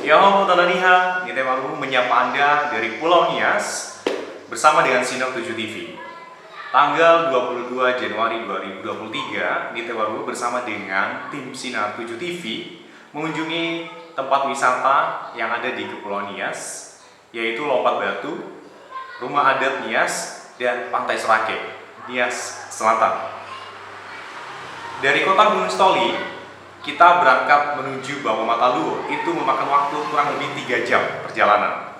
Yo, Tananiha, Nite Waru menyapa Anda dari Pulau Nias bersama dengan Sinar 7 TV. Tanggal 22 Januari 2023, Nite Waru bersama dengan tim Sinar 7 TV mengunjungi tempat wisata yang ada di Kepulauan Nias, yaitu Lompat Batu, Rumah Adat Nias, dan Pantai Serake, Nias Selatan. Dari kota Gunung Stoli, kita berangkat menuju Bawah Mataluhur. Itu memakan waktu kurang lebih 3 jam perjalanan.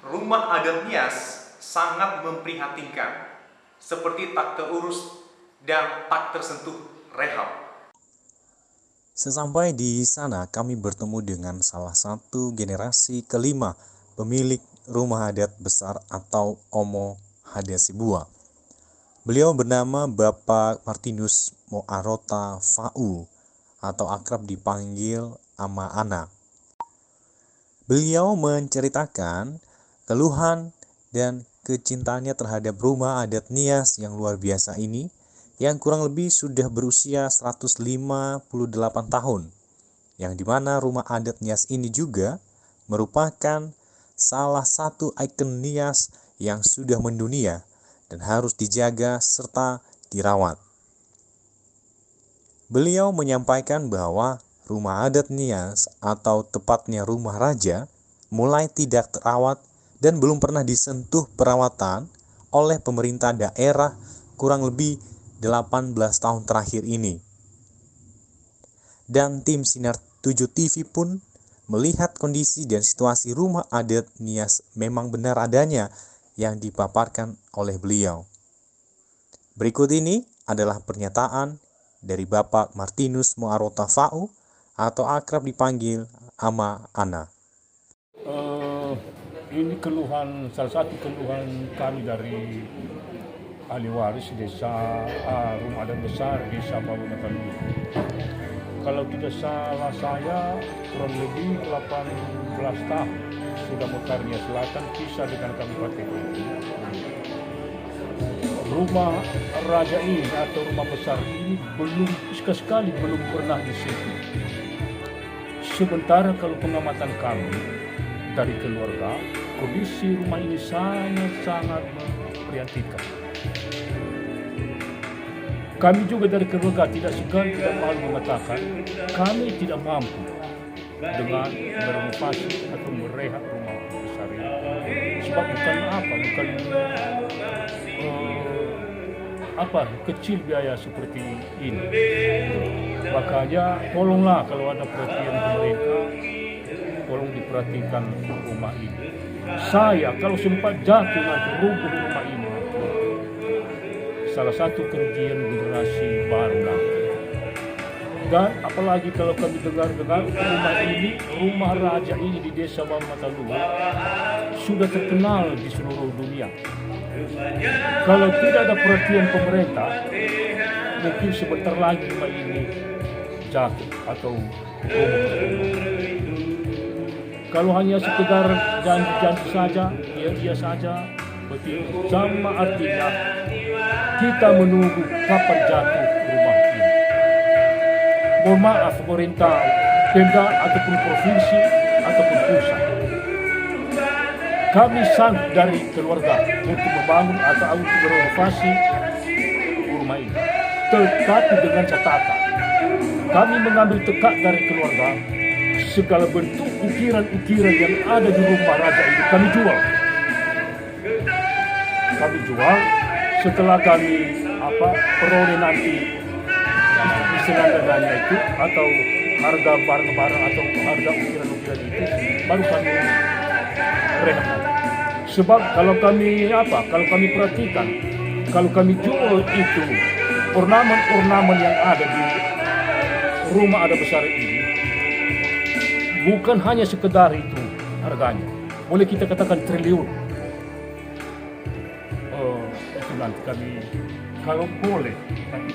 Rumah adat Nias sangat memprihatinkan, seperti tak terurus dan tak tersentuh rehab. Sesampai di sana, kami bertemu dengan salah satu generasi kelima pemilik rumah adat besar atau Omo Hadesibuan. Beliau bernama Bapak Martinus Moarota Fau atau akrab dipanggil Ama Ana. Beliau menceritakan keluhan dan kecintaannya terhadap rumah adat Nias yang luar biasa ini, yang kurang lebih sudah berusia 158 tahun, yang dimana rumah adat Nias ini juga merupakan salah satu ikon Nias yang sudah mendunia dan harus dijaga serta dirawat. Beliau menyampaikan bahwa rumah adat Nias atau tepatnya rumah raja mulai tidak terawat dan belum pernah disentuh perawatan oleh pemerintah daerah kurang lebih 18 tahun terakhir ini. Dan tim Sinar 7 TV pun melihat kondisi dan situasi rumah adat Nias memang benar adanya yang dipaparkan oleh beliau. Berikut ini adalah pernyataan dari Bapak Martinus Moarota Fau atau akrab dipanggil Ama Ana. Ini salah satu keluhan kami dari ahli waris desa rumah adat besar desa Bawah Mataluhur. Kalau tidak salah saya kurang lebih 18 tahun sudah Mekaria Selatan pisah dengan kabupaten ini. Rumah raja ini atau rumah besar ini belum sekali belum pernah disentuh. Sementara kalau pengamatan kami dari keluarga, kondisi rumah ini sangat memprihatinkan. Kami juga dari keluarga tidak segan, tidak malu mengatakan kami tidak mampu dengan merenovasi atau merehab rumah besar ini. Sebab bukan kecil biaya seperti ini. Makanya tolonglah kalau ada perhatian pemerintah, tolong diperhatikan rumah ini. Saya kalau sempat jatuh nanti rubuh rumah ini, salah satu kerugian generasi baru nanti. Dan apalagi kalau kami dengar rumah ini, rumah raja ini di desa Bawah Mataluhur sudah terkenal di seluruh dunia. Kalau tidak ada perhatian pemerintah, mungkin sebentar lagi rumah ini jatuh atau kalau hanya sekedar janji-janji saja, dia saja, berarti sama artinya kita menunggu kapan jatuh rumah ini. Mohon maaf pemerintah, Pemda ataupun provinsi ataupun pusat. Kami sanggup dari keluarga untuk membangun atau untuk merenovasi rumah ini. Tetapi dengan catatan, kami mengambil tekad dari keluarga, segala bentuk ukiran-ukiran yang ada di rumah raja ini kami jual. Kami jual setelah kami peroleh nanti istilahnya itu atau harga barang-barang atau harga ukiran-ukiran itu baru kami rehab. Sebab kalau kami perhatikan, kalau kami jual itu ornamen-ornamen yang ada di rumah adat besar ini bukan hanya sekedar itu harganya, boleh kita katakan triliun. Itu nanti kami kalau boleh, tapi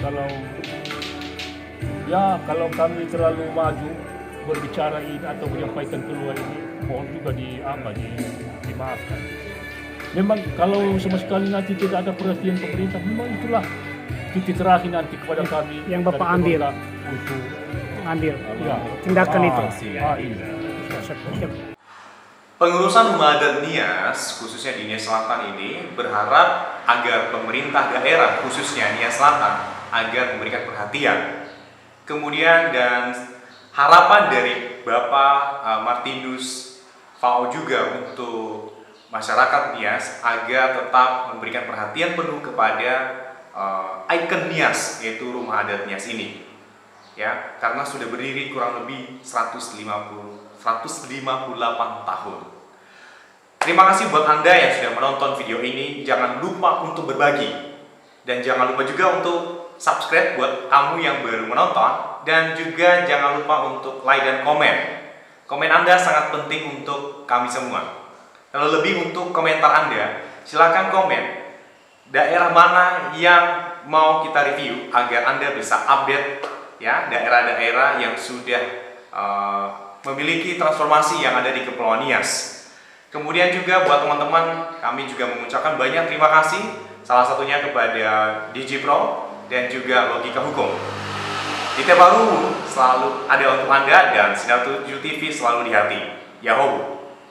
kalau kami terlalu maju berbicara ini atau menyampaikan keluar ini, mohon juga dimaafkan. Memang kalau sama sekali nanti tidak ada perhatian pemerintah, memang itulah titik terakhir nanti kepada kami yang Bapak ambil untuk ngambil Ya. tindakan itu. Iya. Siap. Pengurusan rumah adat Nias, khususnya di Nias Selatan ini, berharap agar pemerintah daerah, khususnya Nias Selatan, agar memberikan perhatian. Kemudian dan harapan dari Bapak Martinus Fao juga untuk masyarakat Nias agar tetap memberikan perhatian penuh kepada ikon Nias, yaitu rumah adat Nias ini. Ya, karena sudah berdiri kurang lebih 158 tahun. Terima kasih buat Anda yang sudah menonton video ini. Jangan lupa untuk berbagi. Dan jangan lupa juga untuk subscribe buat kamu yang baru menonton. Dan juga jangan lupa untuk like dan komen. Komen Anda sangat penting untuk kami semua. Kalau lebih untuk komentar Anda, silakan komen daerah mana yang mau kita review agar Anda bisa update ya daerah-daerah yang sudah memiliki transformasi yang ada di Kepulauan Nias. Kemudian juga buat teman-teman, kami juga mengucapkan banyak terima kasih, salah satunya kepada DJ Pro dan juga Logika Hukum. Di Baru selalu ada untuk Anda dan Sinar 7 TV selalu di hati. Yahoo!